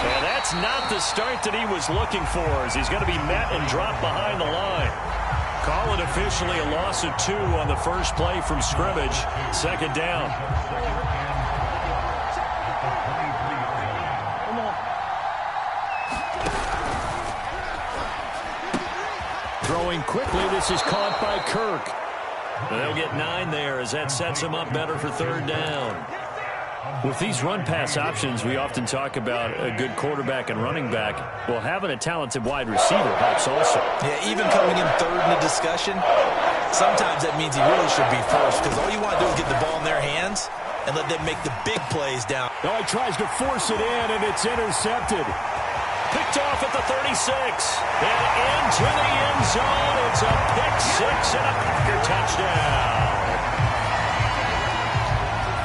And that's not the start that he was looking for, as he's going to be met and dropped behind the line. Call it officially a loss of 2 on the first play from scrimmage. Second down. Throwing quickly, this is caught by Kirk. They'll get 9 there as that sets him up better for third down. With these run-pass options, we often talk about a good quarterback and running back. Well, having a talented wide receiver helps also. Yeah, even coming in third in the discussion, sometimes that means he really should be first, because all you want to do is get the ball in their hands and let them make the big plays down. Oh, he tries to force it in, and it's intercepted. Picked off at the 36. And into the end zone. It's a pick 6 and a Packer touchdown.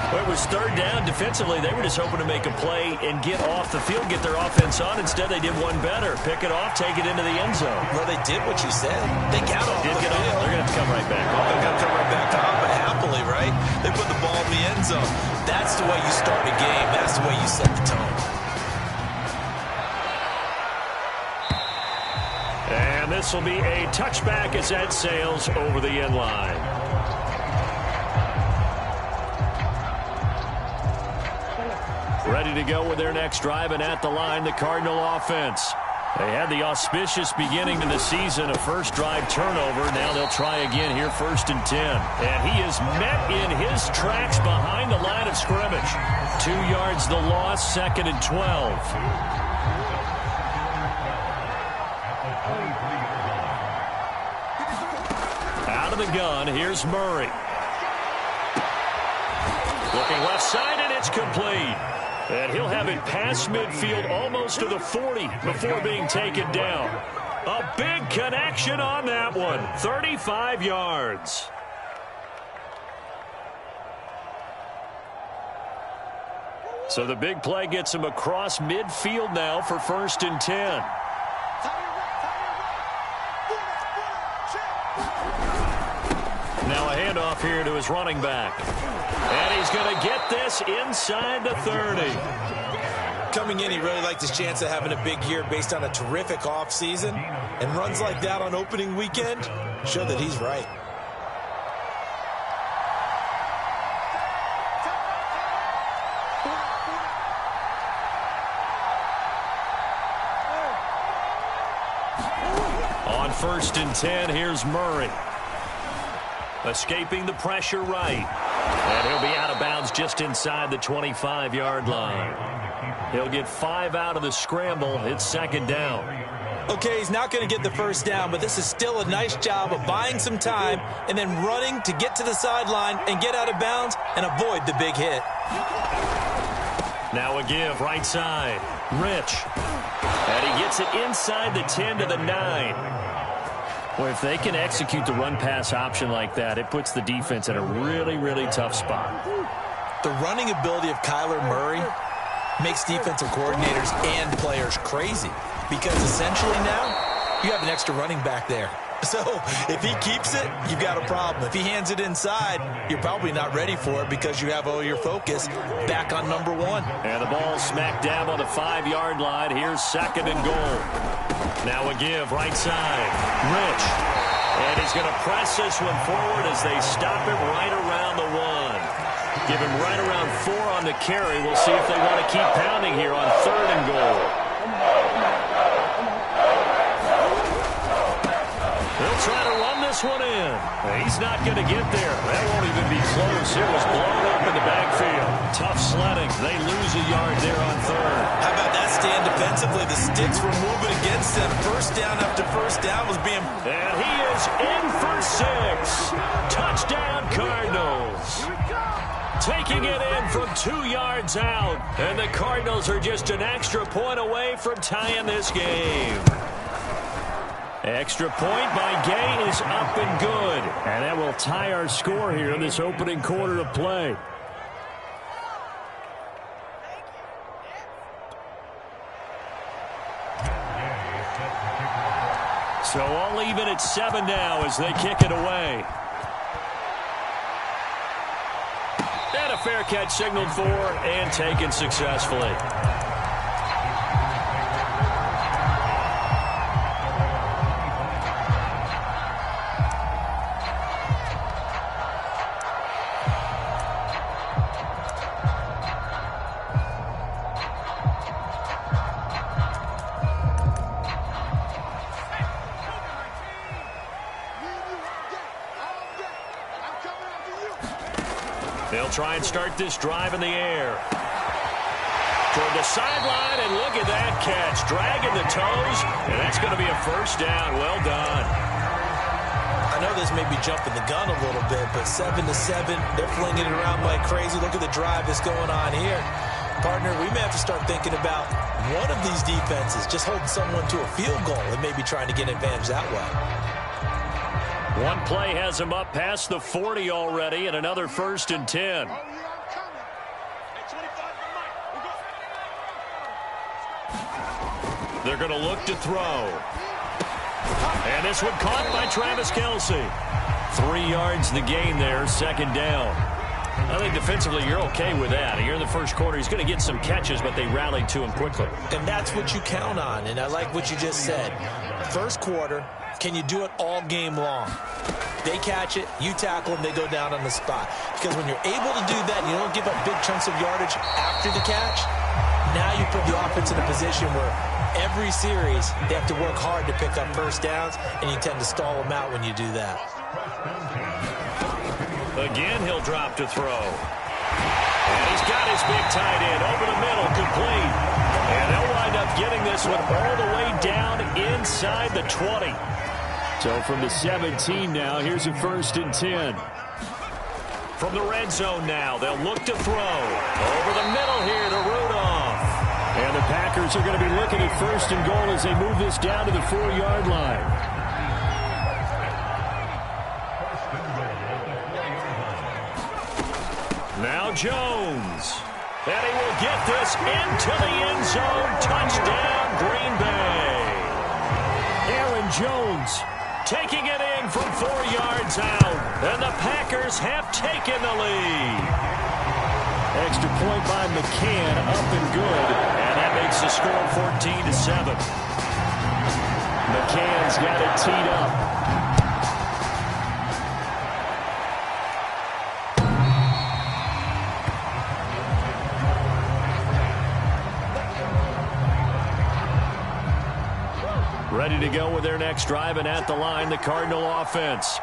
Well, it was third down. Defensively, they were just hoping to make a play and get off the field, get their offense on. Instead, they did one better. Pick it off, take it into the end zone. Well, they did what you said. They got off the field. They're going to have to come right back. They're going to come right back on, but happily, right? They put the ball in the end zone. That's the way you start a game. That's the way you set the tone. And this will be a touchback as that sails over the end line. Ready to go with their next drive, and at the line, the Cardinal offense. They had the auspicious beginning to the season, a first drive turnover. Now they'll try again here, 1st and 10. And he is met in his tracks behind the line of scrimmage. 2 yards the loss, 2nd and 12. Out of the gun, here's Murray. Looking left side, and it's complete. And he'll have it past midfield, almost to the 40 before being taken down. A big connection on that one, 35 yards. So the big play gets him across midfield now for 1st and 10. Now a handoff here to his running back. And he's going to get this inside the 30. Coming in, he really liked his chance of having a big year based on a terrific offseason. And runs like that on opening weekend show that he's right. On 1st and 10, here's Murray. Escaping the pressure right. And he'll be out of bounds just inside the 25-yard line. He'll get 5 out of the scramble. It's 2nd down. Okay, he's not going to get the first down, but this is still a nice job of buying some time and then running to get to the sideline and get out of bounds and avoid the big hit. Now a give, right side. Rich. And he gets it inside the 10 to the 9. Well, if they can execute the run-pass option like that, it puts the defense in a really, really tough spot. The running ability of Kyler Murray makes defensive coordinators and players crazy because essentially now you have an extra running back there. So if he keeps it, you've got a problem. If he hands it inside, you're probably not ready for it because you have all your focus back on number 1. And the ball smack dab on the 5-yard line. Here's 2nd and goal. Now a give, right side. Rich. And he's going to press this one forward as they stop him right around the 1. Give him right around 4 on the carry. We'll see if they want to keep pounding here on 3rd and goal. He'll try to run this one in. He's not going to get there. That won't even be close. It was blown up in the backfield. Tough sledding. They lose a yard there on 3rd. How about that stand defensively? The sticks were moving against them. First down after first down was being... And he is in for 6. Touchdown, Cardinals. Taking it in from 2 yards out. And the Cardinals are just an extra point away from tying this game. Extra point by Gay is up and good. And that will tie our score here in this opening quarter of play. So all even at 7 now as they kick it away. And a fair catch signaled for and taken successfully. They'll try and start this drive in the air. Toward the sideline, and look at that catch. Dragging the toes, and that's going to be a first down. Well done. I know this may be jumping the gun a little bit, but 7-7, they're flinging it around like crazy. Look at the drive that's going on here. Partner, we may have to start thinking about one of these defenses just holding someone to a field goal and maybe trying to get an advantage that way. One play has him up past the 40 already, and another 1st and 10. They're going to look to throw. And this one caught by Travis Kelce. 3 yards the gain there, 2nd down. I think defensively you're okay with that. Here in the first quarter, he's going to get some catches, but they rallied to him quickly. And that's what you count on, and I like what you just said. First quarter, can you do it all game long? They catch it, you tackle them, they go down on the spot. Because when you're able to do that and you don't give up big chunks of yardage after the catch, now you put the offense in a position where every series they have to work hard to pick up first downs, and you tend to stall them out when you do that. Again, he'll drop to throw. And he's got his big tight end over the middle, complete. And they'll wind up getting this one all the way down inside the 20. So from the 17 now, here's a 1st and 10. From the red zone now, they'll look to throw. Over the middle here to Rudolph. And the Packers are going to be looking at 1st and goal as they move this down to the 4-yard line. Now Jones. And he will get this into the end zone. Touchdown, Green Bay. Aaron Jones taking it in from 4 yards out. And the Packers have taken the lead. Extra point by McCann, up and good. And that makes the score 14-7. McCann's got it teed up. Ready to go with their next drive, and at the line, the Cardinal offense.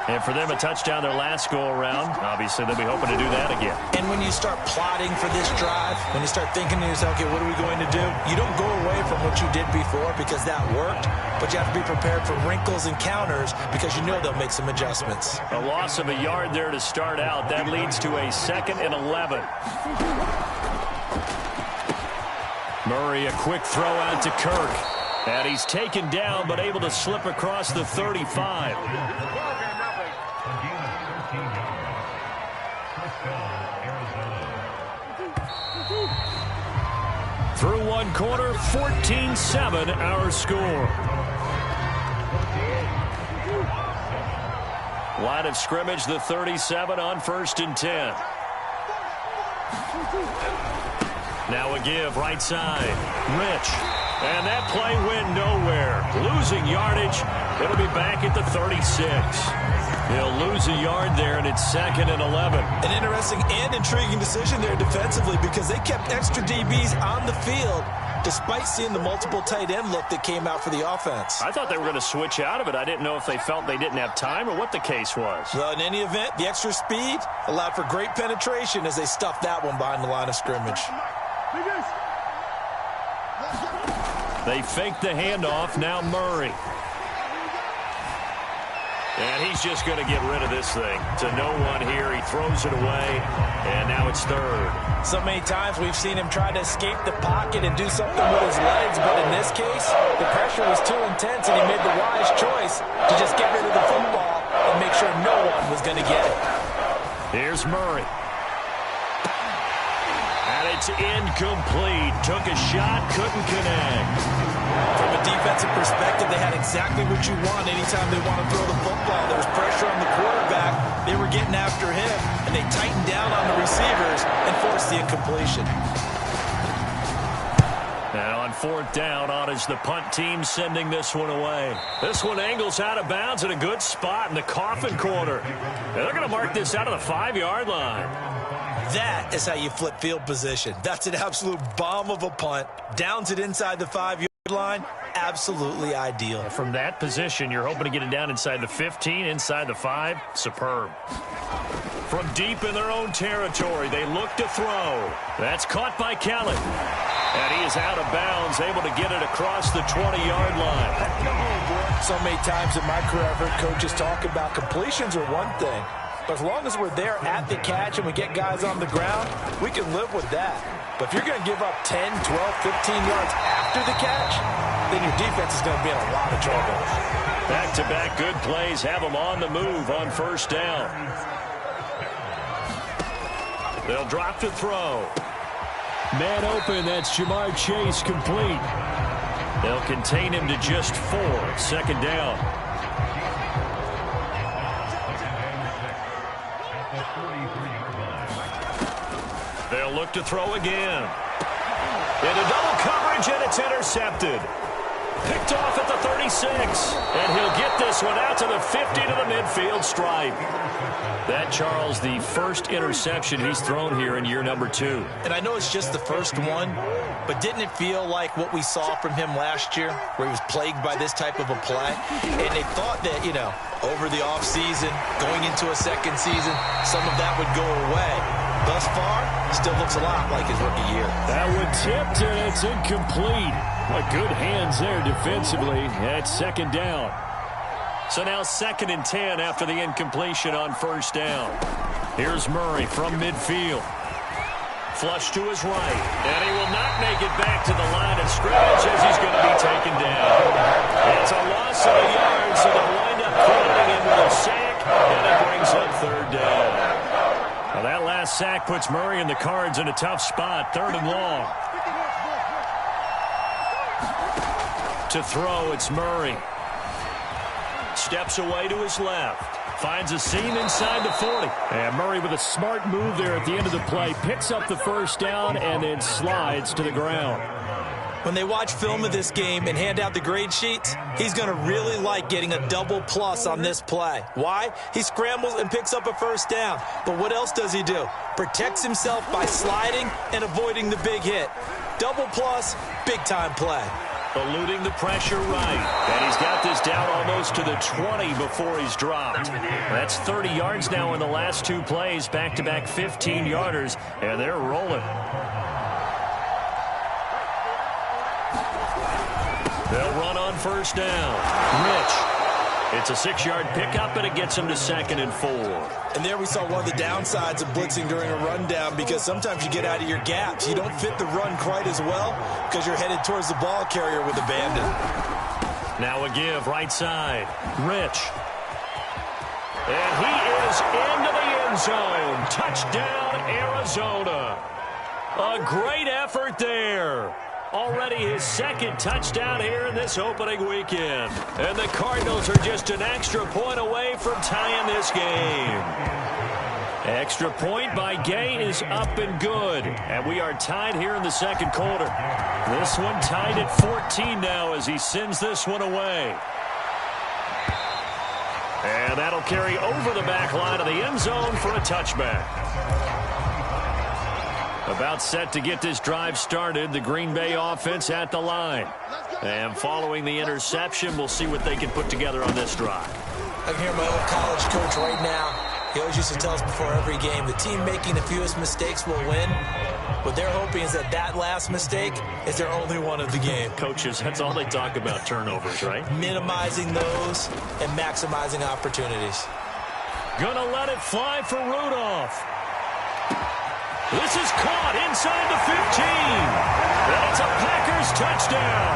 And for them, a touchdown their last go-around. Obviously, they'll be hoping to do that again. And when you start plotting for this drive, when you start thinking to yourself, okay, what are we going to do? You don't go away from what you did before because that worked, but you have to be prepared for wrinkles and counters because you know they'll make some adjustments. A loss of a yard there to start out. That leads to a 2nd and 11. Murray, a quick throw out to Kirk. And he's taken down, but able to slip across the 35. Through one quarter, 14-7 our score. Line of scrimmage, the 37 on 1st and 10. Now a give, right side. Rich. And that play went nowhere. Losing yardage. It'll be back at the 36. He'll lose a yard there, and it's 2nd and 11. An interesting and intriguing decision there defensively because they kept extra DBs on the field despite seeing the multiple tight end look that came out for the offense. I thought they were going to switch out of it. I didn't know if they felt they didn't have time or what the case was. Well, in any event, the extra speed allowed for great penetration as they stuffed that one behind the line of scrimmage. They fake the handoff. Now Murray. And he's just going to get rid of this thing. To no one here. He throws it away. And now it's 3rd. So many times we've seen him try to escape the pocket and do something with his legs. But in this case, the pressure was too intense and he made the wise choice to just get rid of the football and make sure no one was going to get it. Here's Murray. And he it's incomplete. Took a shot, couldn't connect. From a defensive perspective, they had exactly what you want anytime they want to throw the football. There was pressure on the quarterback. They were getting after him, and they tightened down on the receivers and forced the incompletion. Now on fourth down, on is the punt team sending this one away. This one angles out of bounds in a good spot in the coffin corner. And they're going to mark this out of the 5-yard line. That is how you flip field position. That's an absolute bomb of a punt. Downs it inside the 5-yard line. Absolutely ideal. From that position, you're hoping to get it down inside the 15, inside the 5. Superb. From deep in their own territory, they look to throw. That's caught by Kellen. And he is out of bounds, able to get it across the 20-yard line. So many times in my career, I've heard coaches talk about completions are one thing. But as long as we're there at the catch and we get guys on the ground, we can live with that. But if you're going to give up 10, 12, 15 yards after the catch, then your defense is going to be in a lot of trouble. Back-to-back good plays have them on the move on first down. They'll drop to throw. Man open, that's Jamar Chase complete. They'll contain him to just 4. Second down. They'll look to throw again. Into double coverage, and it's intercepted. Picked off at the 36. And he'll get this one out to the 50 to the midfield stripe. That, Charles, the first interception he's thrown here in year number 2. And I know it's just the first one, but didn't it feel like what we saw from him last year, where he was plagued by this type of a play? And they thought that, over the offseason, going into a second season, some of that would go away. Thus far, still looks a lot like his rookie year. That one tipped, and it's incomplete. What good hands there defensively at second down. So now 2nd and 10 after the incompletion on first down. Here's Murray from midfield. Flush to his right. And he will not make it back to the line of scrimmage as he's going to be taken down. It's a loss of a yard, so they'll wind up crediting him with a sack, and it brings up third down. Now that last sack puts Murray and the Cards in a tough spot, 3rd and long. To throw, it's Murray. Steps away to his left. Finds a seam inside the 40. And Murray with a smart move there at the end of the play. Picks up the first down and then slides to the ground. When they watch film of this game and hand out the grade sheets, he's going to really like getting a double plus on this play. Why? He scrambles and picks up a first down. But what else does he do? Protects himself by sliding and avoiding the big hit. Double plus, big-time play. Eluding the pressure right. And he's got this down almost to the 20 before he's dropped. That's 30 yards now in the last 2 plays. Back-to-back 15-yarders. And they're rolling. They'll run on first down. Rich. It's a 6-yard pickup, and it gets him to 2nd and 4. And there we saw one of the downsides of blitzing during a rundown, because sometimes you get out of your gaps. You don't fit the run quite as well because you're headed towards the ball carrier with abandon. Now a give right side. Rich. And he is into the end zone. Touchdown, Arizona. A great effort there. Already his 2nd touchdown here in this opening weekend. And the Cardinals are just an extra point away from tying this game. Extra point by Gay is up and good. And we are tied here in the 2nd quarter. This one tied at 14 now as he sends this one away. And that'll carry over the back line of the end zone for a touchback. About set to get this drive started, the Green Bay offense at the line. And following the interception, we'll see what they can put together on this drive. I can hear my old college coach right now. He always used to tell us before every game, the team making the fewest mistakes will win. What they're hoping is that that last mistake is their only one of the game. Coaches, that's all they talk about, turnovers, right? Minimizing those and maximizing opportunities. Gonna let it fly for Rudolph. This is caught inside the 15. And it's a Packers touchdown.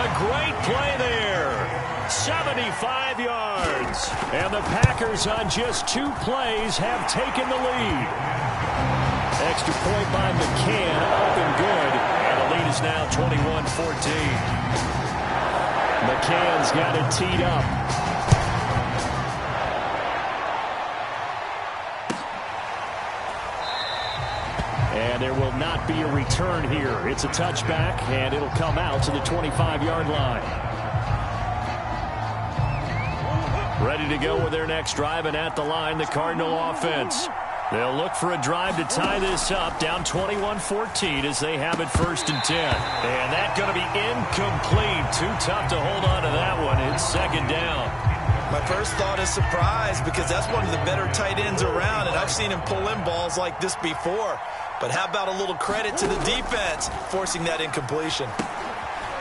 A great play there. 75 yards. And the Packers on just 2 plays have taken the lead. Extra point by McCann, up and good. And the lead is now 21-14. McCann's got it teed up. And there will not be a return here. It's a touchback, and it'll come out to the 25-yard line. Ready to go with their next drive, and at the line, the Cardinal offense. They'll look for a drive to tie this up, down 21-14 as they have it 1st and 10. And that's going to be incomplete. Too tough to hold on to that one. It's 2nd down. My first thought is surprise, because that's one of the better tight ends around, and I've seen him pull in balls like this before. But how about a little credit to the defense forcing that incompletion?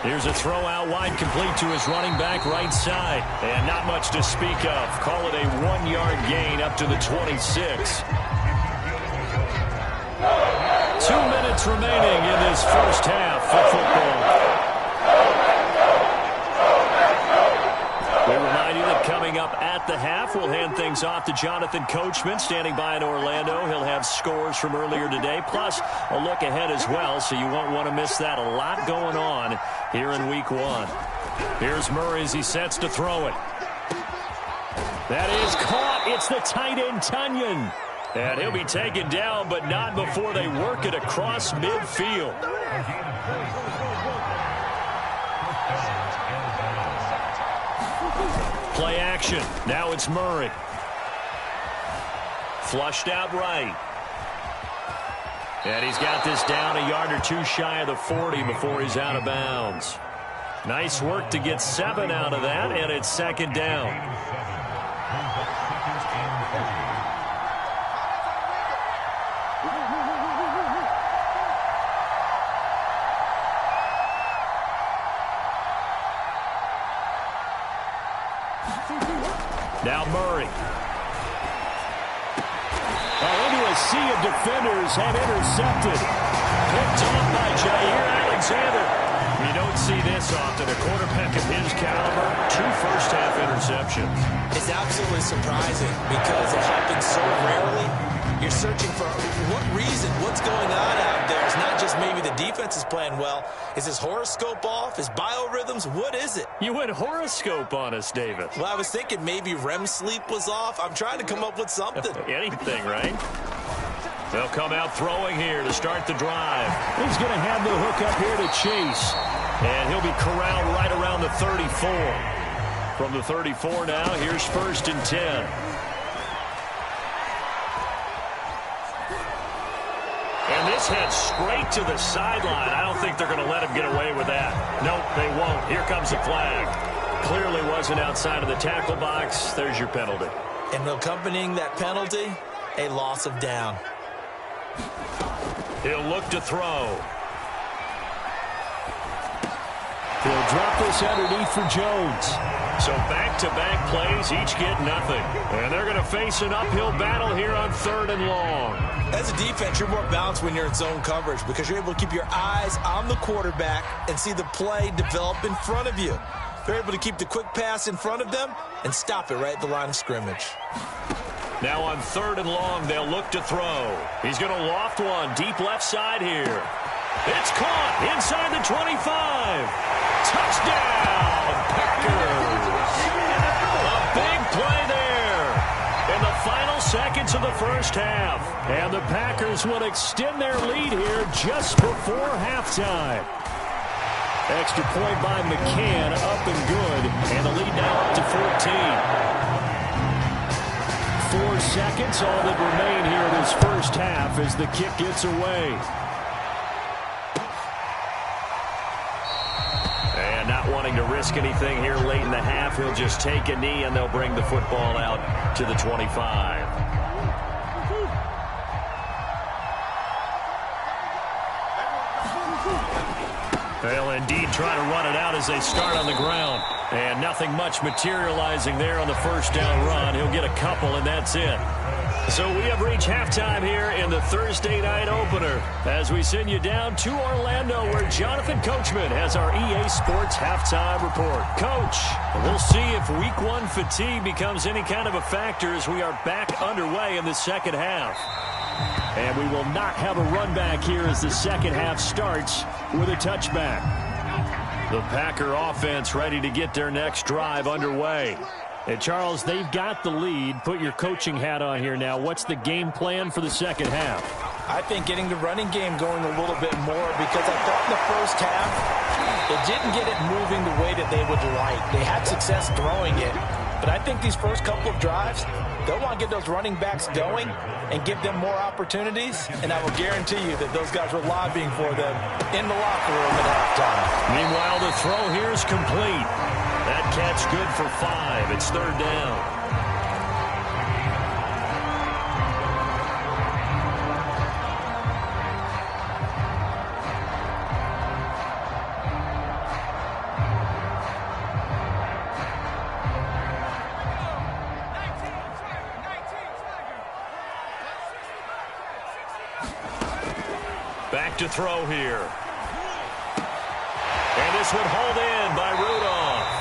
Here's a throw out wide, complete to his running back right side. And not much to speak of. Call it a 1-yard gain up to the 26. 2 minutes remaining in this first half of football. We remind you that coming up at the half, we'll hand things off to Jonathan Coachman, standing by in Orlando. He'll have scores from earlier today, plus a look ahead as well, so you won't want to miss that. A lot going on here in Week 1. Here's Murray as he sets to throw it. That is caught. It's the tight end, Tunyon. And he'll be taken down, but not before they work it across midfield. Play action. Now it's Murray. Flushed out right. And he's got this down a yard or two shy of the 40 before he's out of bounds. Nice work to get 7 out of that, and it's 2nd down. Now Murray. Into a sea of defenders and intercepted. Picked off by Jair Alexander. You don't see this often. A quarterback of his caliber, 2 first-half interceptions. It's absolutely surprising because it happens so rarely. You're searching for what reason, what's going on out there. It's not just maybe the defense is playing well. Is his horoscope off? His biorhythms? What is it? You went horoscope on us, David. Well, I was thinking maybe REM sleep was off. I'm trying to come up with something. Anything, right? They'll come out throwing here to start the drive. He's going to have the hook up here to Chase. And he'll be corralled right around the 34. From the 34 now, here's 1st and 10. And this heads straight to the sideline. I don't think they're going to let him get away with that. Nope, they won't. Here comes the flag. Clearly wasn't outside of the tackle box. There's your penalty. And accompanying that penalty, a loss of down. He'll look to throw. He'll drop this underneath for Jones. So back-to-back plays, each get nothing. And they're going to face an uphill battle here on 3rd and long. As a defense, you're more balanced when you're in zone coverage because you're able to keep your eyes on the quarterback and see the play develop in front of you. They're able to keep the quick pass in front of them and stop it right at the line of scrimmage. Now on 3rd and long, they'll look to throw. He's going to loft one deep left side here. It's caught inside the 25. Touchdown, Packers. A big play there in the final seconds of the first half. And the Packers will extend their lead here just before halftime. Extra point by McCann, up and good. And the lead now up to 14. 4 seconds, all that remain here in this first half as the kick gets away. And not wanting to risk anything here late in the half, he'll just take a knee and they'll bring the football out to the 25. They'll indeed try to run it out as they start on the ground. And nothing much materializing there on the first down run. He'll get a couple, and that's it. So we have reached halftime here in the Thursday night opener as we send you down to Orlando where Jonathan Coachman has our EA Sports halftime report. Coach, we'll see if Week 1 fatigue becomes any kind of a factor as we are back underway in the second half. And we will not have a run back here as the second half starts with a touchback. The Packer offense ready to get their next drive underway. And Charles, they've got the lead. Put your coaching hat on here now. What's the game plan for the second half? I think getting the running game going a little bit more, because I thought in the first half it didn't get it moving the way that they would like. They had success throwing it, but I think these first couple of drives, they'll want to get those running backs going and give them more opportunities, and I will guarantee you that those guys were lobbying for them in the locker room at halftime. Meanwhile, the throw here is complete. That catch good for 5. It's third down. Back to throw here. And this one hauled in by Rudolph.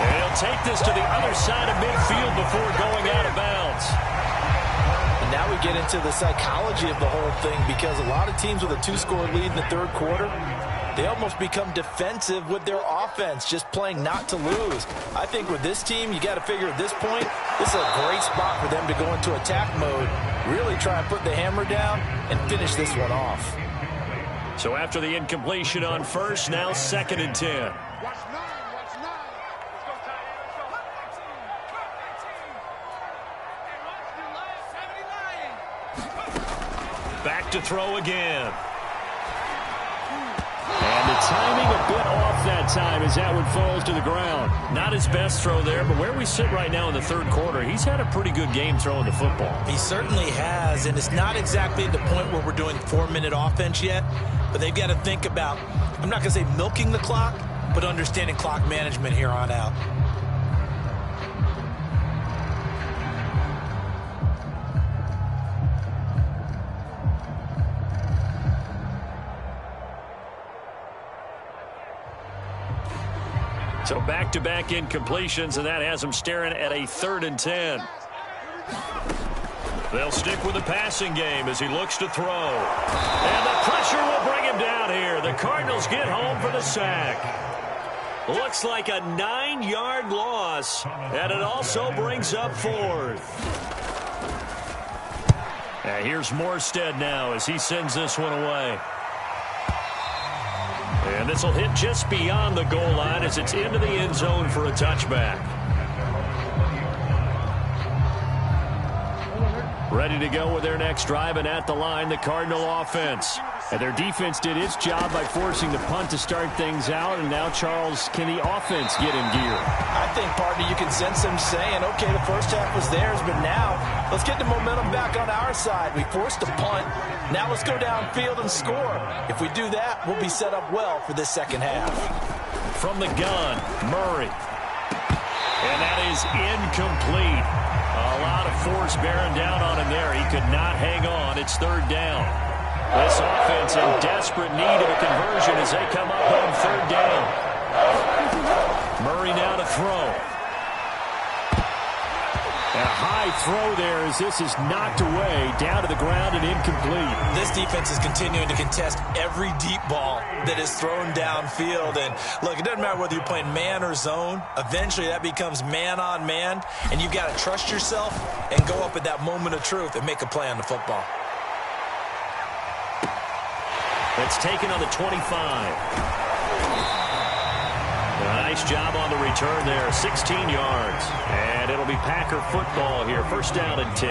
And he'll take this to the other side of midfield before going out of bounds. And now we get into the psychology of the whole thing, because a lot of teams with a 2-score lead in the third quarter, they almost become defensive with their offense, just playing not to lose. I think with this team, you got to figure at this point, this is a great spot for them to go into attack mode, really try and put the hammer down and finish this one off. So after the incompletion on first, now 2nd and 10. Back to throw again. And the timing a bit off that time as that one falls to the ground. Not his best throw there, but where we sit right now in the third quarter, he's had a pretty good game throwing the football. He certainly has, and it's not exactly the point where we're doing 4-minute offense yet, but they've got to think about, I'm not going to say milking the clock, but understanding clock management here on out. So back-to-back incompletions, and that has them staring at a 3rd and 10. They'll stick with the passing game as he looks to throw. And the pressure will bring him down here. The Cardinals get home for the sack. Looks like a 9-yard loss, and it also brings up 4th. And here's Morstead now as he sends this one away. And this will hit just beyond the goal line as it's into the end zone for a touchback. Ready to go with their next drive, and at the line, the Cardinal offense. And their defense did its job by forcing the punt to start things out, and now, Charles, can the offense get in gear? I think, partner, you can sense them saying, okay, the first half was theirs, but now let's get the momentum back on our side. We forced a punt. Now let's go downfield and score. If we do that, we'll be set up well for this second half. From the gun, Murray. And that is incomplete. A lot of force bearing down on him there. He could not hang on. It's 3rd down. This offense in desperate need of a conversion as they come up on 3rd down. Murray now to throw. A high throw there as this is knocked away, down to the ground and incomplete. This defense is continuing to contest every deep ball that is thrown downfield. And look, it doesn't matter whether you're playing man or zone. Eventually that becomes man on man, and you've got to trust yourself and go up at that moment of truth and make a play on the football. That's taken on the 25. Nice job on the return there, 16 yards. And it'll be Packer football here, 1st down and 10.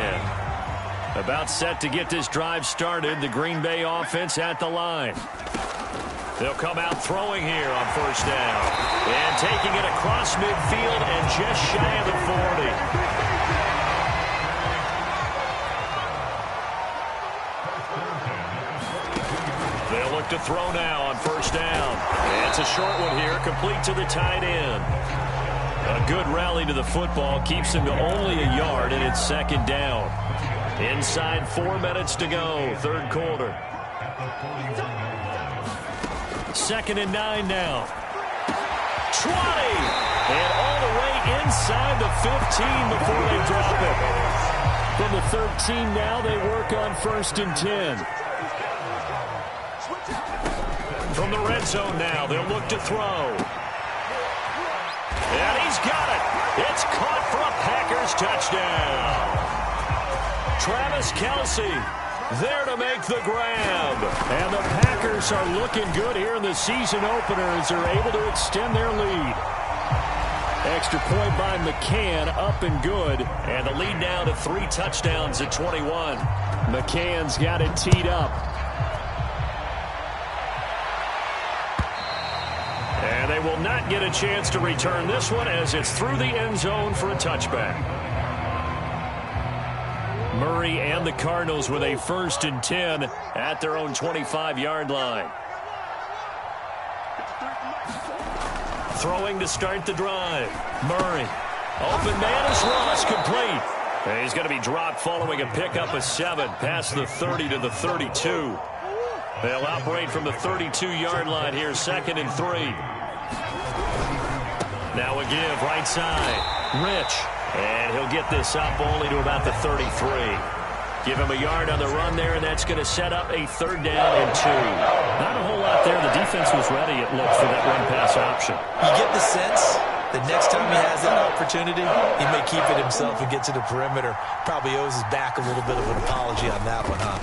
About set to get this drive started, the Green Bay offense at the line. They'll come out throwing here on 1st down. And taking it across midfield and just shy of the 40. To throw now on 1st down. And it's a short one here, complete to the tight end. A good rally to the football keeps him to only a yard, and it's 2nd down. Inside 4 minutes to go, 3rd quarter. 2nd and 9 now. 20! And all the way inside the 15 before they drop it. From the 13 now, they work on 1st and 10. From the red zone now, they'll look to throw. And he's got it. It's caught for a Packers touchdown. Travis Kelce there to make the grab. And the Packers are looking good here in the season opener as they're able to extend their lead. Extra point by McCann, up and good. And the lead now to 3 touchdowns at 21. McCann's got it teed up. And they will not get a chance to return this one as it's through the end zone for a touchback. Murray and the Cardinals with a 1st and 10 at their own 25-yard line. Throwing to start the drive. Murray. Open man is Ross, complete. And he's going to be dropped following a pickup of 7 past the 30 to the 32. They'll operate from the 32-yard line here, 2nd and 3. Now a give, right side. Rich. And he'll get this up only to about the 33. Give him a yard on the run there, and that's going to set up a 3rd down and 2. Not a whole lot there. The defense was ready, it looks, for that run-pass option. You get the sense that next time he has that opportunity, he may keep it himself and get to the perimeter. Probably owes his back a little bit of an apology on that one, huh?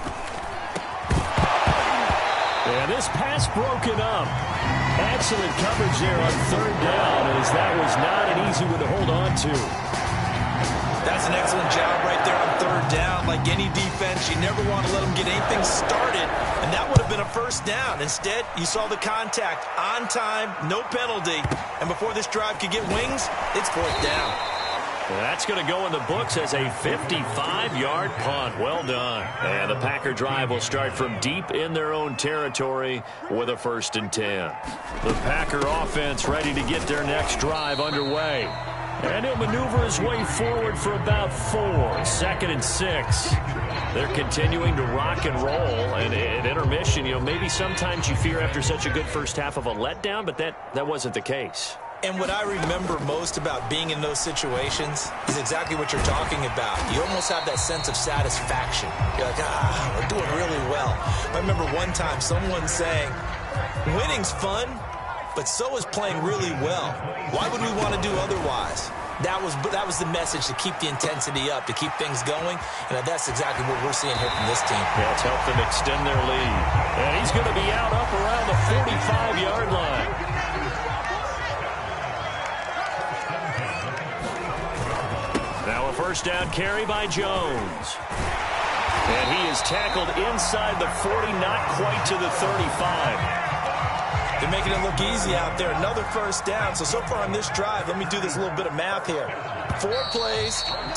And this pass broken up. Excellent coverage there on 3rd down, as that was not an easy one to hold on to. That's an excellent job right there on 3rd down. Like any defense, you never want to let them get anything started, and that would have been a 1st down. Instead, you saw the contact on time, no penalty, and before this drive could get wings, it's 4th down. That's going to go in the books as a 55-yard punt. Well done. And the Packer drive will start from deep in their own territory with a 1st and 10. The Packer offense ready to get their next drive underway. And he'll maneuver his way forward for about 4. 2nd and 6. They're continuing to rock and roll. And at intermission, maybe sometimes you fear after such a good first half of a letdown, but that wasn't the case. And what I remember most about being in those situations is exactly what you're talking about. You almost have that sense of satisfaction. You're like, we're doing really well. I remember one time someone saying, winning's fun, but so is playing really well. Why would we want to do otherwise? That was the message, to keep the intensity up, to keep things going. And that's exactly what we're seeing here from this team. Yeah, it's helped them extend their lead. And he's going to be out up around the 45-yard line. Now a 1st down carry by Jones. And he is tackled inside the 40, not quite to the 35. They're making it look easy out there. Another 1st down. So far on this drive, let me do this little bit of math here. 4 plays, 3